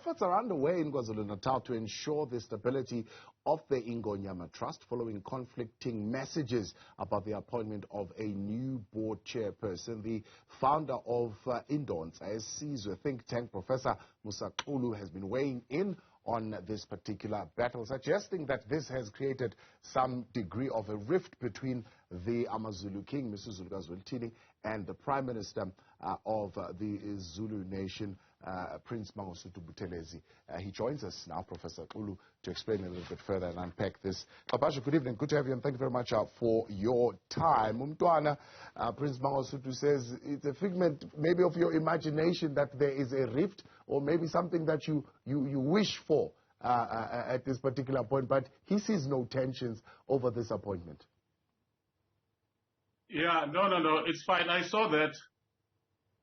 efforts are underway in KwaZulu-Natal to ensure the stability of the Ingonyama Trust following conflicting messages about the appointment of a new board chairperson. The founder of Indonsa Yesizwe Think Tank, Professor Musa Xulu, has been weighing in on this particular battle, suggesting that this has created some degree of a rift between the AmaZulu king, Musa Xulu, and the Prime Minister of the Zulu nation, Prince Mangosuthu. He joins us now, Professor Xulu, to explain a little bit further and unpack this. Papasha, good evening. Good to have you, and thank you very much for your time. Umntwana, Prince Mangosuthu says it's a figment maybe of your imagination that there is a rift, or maybe something that you wish for at this particular point, but he sees no tensions over this appointment. Yeah, no, it's fine. I saw that,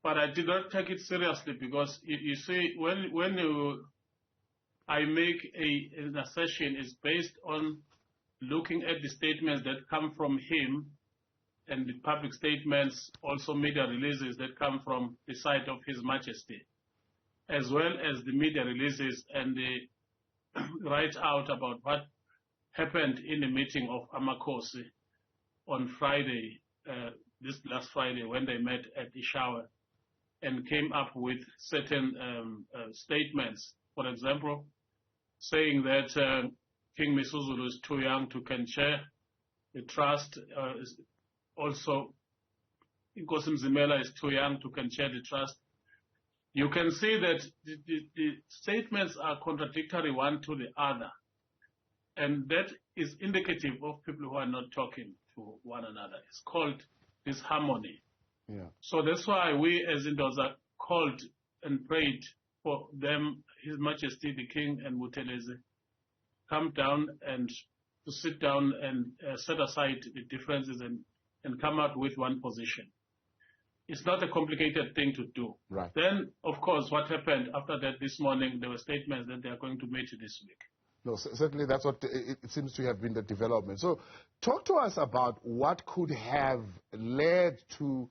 but I did not take it seriously because you see, when I make an assertion, it's based on looking at the statements that come from him and the public statements, also media releases that come from the side of His Majesty, as well as the media releases and the write out about what happened in the meeting of Amakosi on Friday, this last Friday, when they met at the shower and came up with certain statements. For example, saying that King Misuzulu is too young to can chair the trust. Also, Inkosi Mzimela is too young to can chair the trust. You can see that the statements are contradictory one to the other, and that is indicative of people who are not talking to one another. It's called disharmony. Yeah. So that's why we as Indonsa called and prayed for them, His Majesty the King and Buthelezi, come down and to sit down and set aside the differences and come out with one position. It's not a complicated thing to do. Right. Then, of course, what happened after that this morning, there were statements that they are going to meet this week. No, certainly that's what it seems to have been the development. So talk to us about what could have led to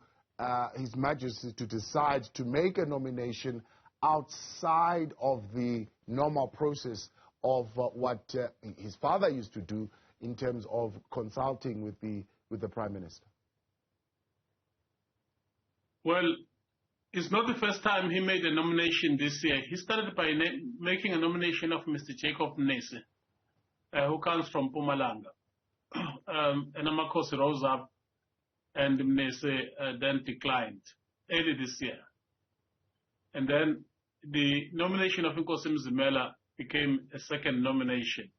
His Majesty to decide to make a nomination outside of the normal process of what his father used to do in terms of consulting with the Prime Minister. Well, it's not the first time he made a nomination this year. He started by making a nomination of Mr. Jacob Nese, who comes from Mpumalanga. And Amakosi rose up, and Nese then declined early this year. And then the nomination of Inkosi Mzimela became a second nomination.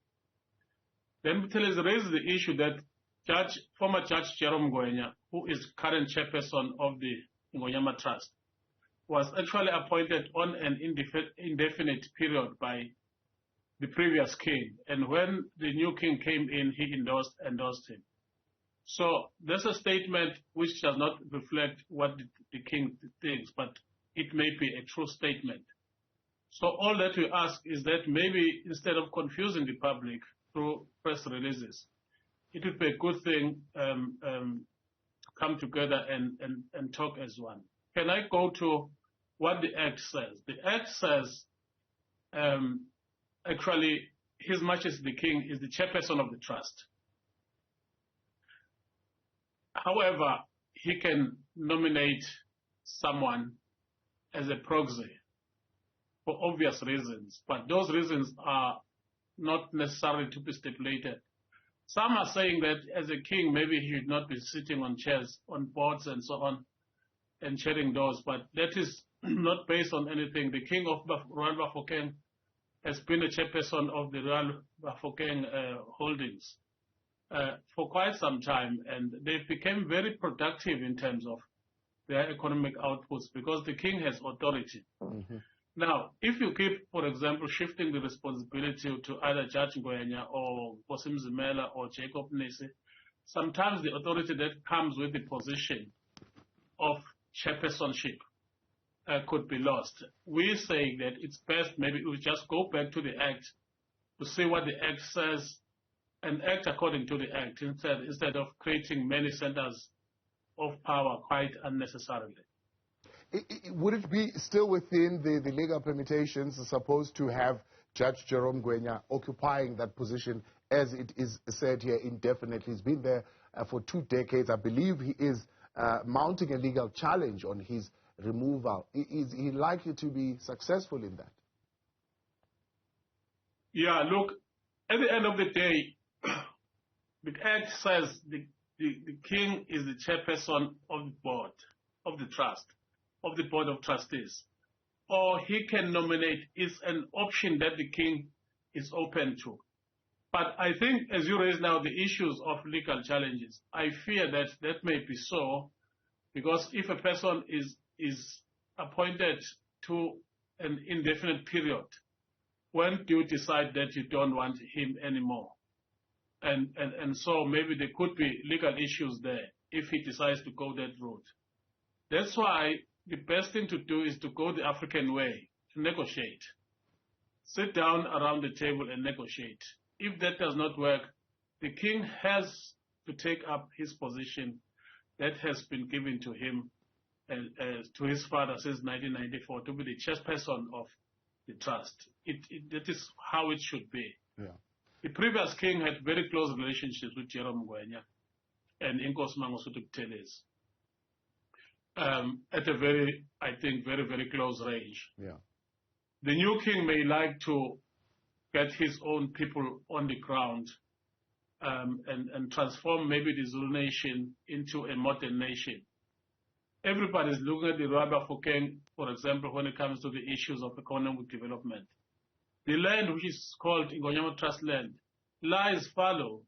Then Buthelezi raised the issue that former Judge Jerome Ngwenya, who is current chairperson of the Ingonyama Trust, was actually appointed on an indefinite period by the previous king. And when the new king came in, he endorsed him. So there's a statement which does not reflect what the king thinks, but it may be a true statement. So all that we ask is that maybe instead of confusing the public through press releases, it would be a good thing come together and talk as one. Can I go to what the Act says? The Act says, actually, His Majesty the King is the chairperson of the trust. However, he can nominate someone as a proxy for obvious reasons, but those reasons are not necessarily to be stipulated. Some are saying that as a king, maybe he should not be sitting on chairs, on boards and so on, and chairing those, but that is not based on anything. The king of Royal Bafokeng has been a chairperson of the Royal Bafokeng holdings for quite some time, and they became very productive in terms of their economic outputs because the king has authority. Mm-hmm. Now, if you keep, for example, shifting the responsibility to either Judge Ngwenya or Nkosi Mzimela or Jacob Nese, sometimes the authority that comes with the position of chairpersonship could be lost. We're saying that it's best maybe we just go back to the Act to see what the Act says and act according to the Act instead of creating many centers of power quite unnecessarily. Would it be still within the legal permutations supposed to have Judge Jerome Ngwenya occupying that position, as it is said here, indefinitely? He's been there for 2 decades. I believe he is mounting a legal challenge on his removal. Is he likely to be successful in that? Yeah, look, at the end of the day, the Act says the king is the chairperson of the board, of the trust, of the board of trustees. Or he can nominate. It's an option that the king is open to. But I think, as you raise now the issues of legal challenges, I fear that that may be so, because if a person is appointed to an indefinite period, when do you decide that you don't want him anymore? And so maybe there could be legal issues there if he decides to go that route. That's why the best thing to do is to go the African way, to negotiate. Sit down around the table and negotiate. If that does not work, the king has to take up his position that has been given to him, to his father since 1994, to be the chairperson of the trust. That is how it should be. Yeah. The previous king had very close relationships with Jerome Ngwenya and Inkosi Mangosuthu Buthelezi at a very, I think, very, very close range. Yeah. The new king may like to get his own people on the ground and transform maybe the Zulu nation into a modern nation. Everybody is looking at the Rwanda for King, for example, when it comes to the issues of economic development. The land, which is called Ingonyama Trust land, lies fallow,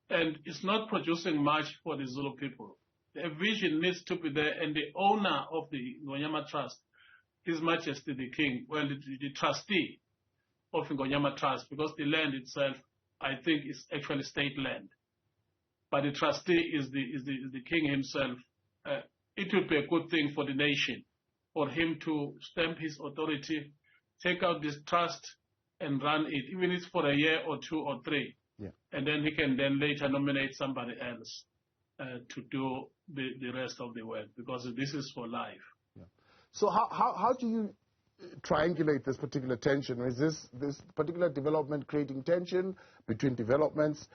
and it's not producing much for the Zulu people. The vision needs to be there, and the owner of the Ingonyama Trust, His Majesty the King, well, the trustee of Ingonyama Trust, because the land itself, I think, is actually state land. But the trustee is the king himself. It would be a good thing for the nation, for him to stamp his authority, take out this trust and run it, even if it's for a year or 2 or 3. Yeah. And then he can then later nominate somebody else to do the rest of the work, because this is for life. Yeah. So how do you triangulate this particular tension? Is this particular development creating tension between developments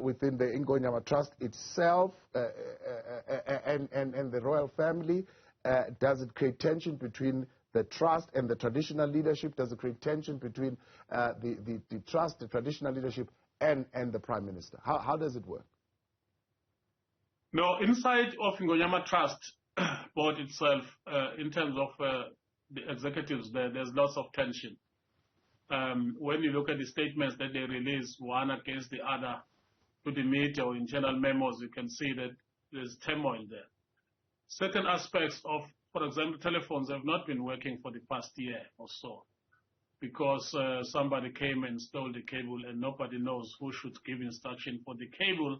within the Ingonyama Trust itself and the royal family? Does it create tension between the trust and the traditional leadership? Does it create tension between the trust, the traditional leadership, and the Prime Minister? How does it work? No, inside of Ingonyama Trust board itself, in terms of the executives there's lots of tension. When you look at the statements that they release, one against the other, to the media or internal memos, you can see that there's turmoil there. Certain aspects of, for example, telephones have not been working for the past year or so, because somebody came and stole the cable, and nobody knows who should give instruction for the cable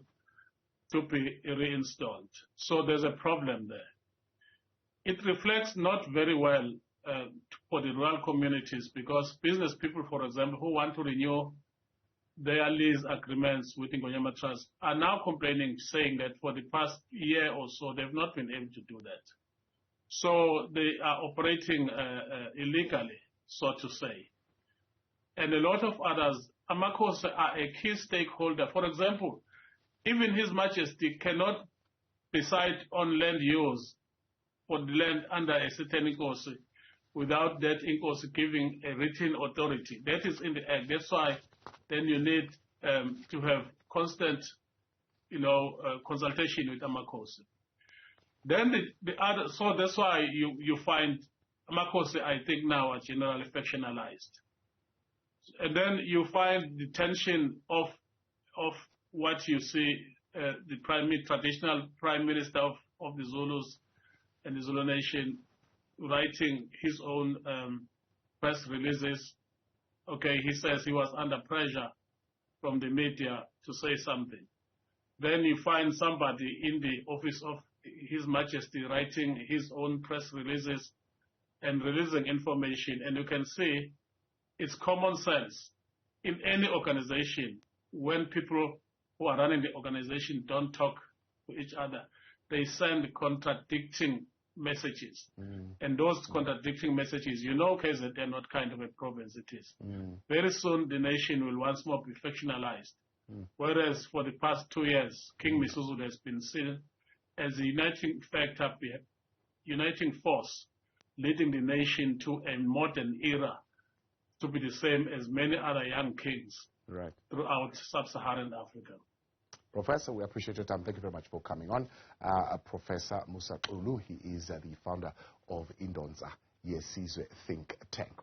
to be reinstalled. So there's a problem there. It reflects not very well for the rural communities, because business people, for example, who want to renew their lease agreements with Ingonyama Trust are now complaining, saying that for the past year or so, they've not been able to do that. So they are operating illegally, so to say. And a lot of others, Amakhosi are a key stakeholder. For example, even His Majesty cannot decide on land use for the land under a certain Inkosi without that Inkosi giving a written authority. That is in the Act. That's why then you need to have constant, consultation with Amakhosi. Then the other, so that's why you find Amakhosi, I think, now are generally factionalized. And then you find the tension of what you see, the traditional Prime Minister of the Zulus and the Zulu nation writing his own press releases. Okay, he says he was under pressure from the media to say something. Then you find somebody in the office of His Majesty writing his own press releases and releasing information, and you can see it's common sense in any organization. When people who are running the organization don't talk to each other, they send contradicting messages. And those contradicting messages, you know, KZN, what kind of a province it is. Very soon the nation will once more be factionalized. Whereas for the past 2 years, King Misuzulu has been seen as a uniting factor, uniting force, leading the nation to a modern era, to be the same as many other young kings throughout sub-Saharan Africa. Professor, we appreciate your time. Thank you very much for coming on. Professor Musa Xulu, he is the founder of Indonsa Yesizwe Think Tank.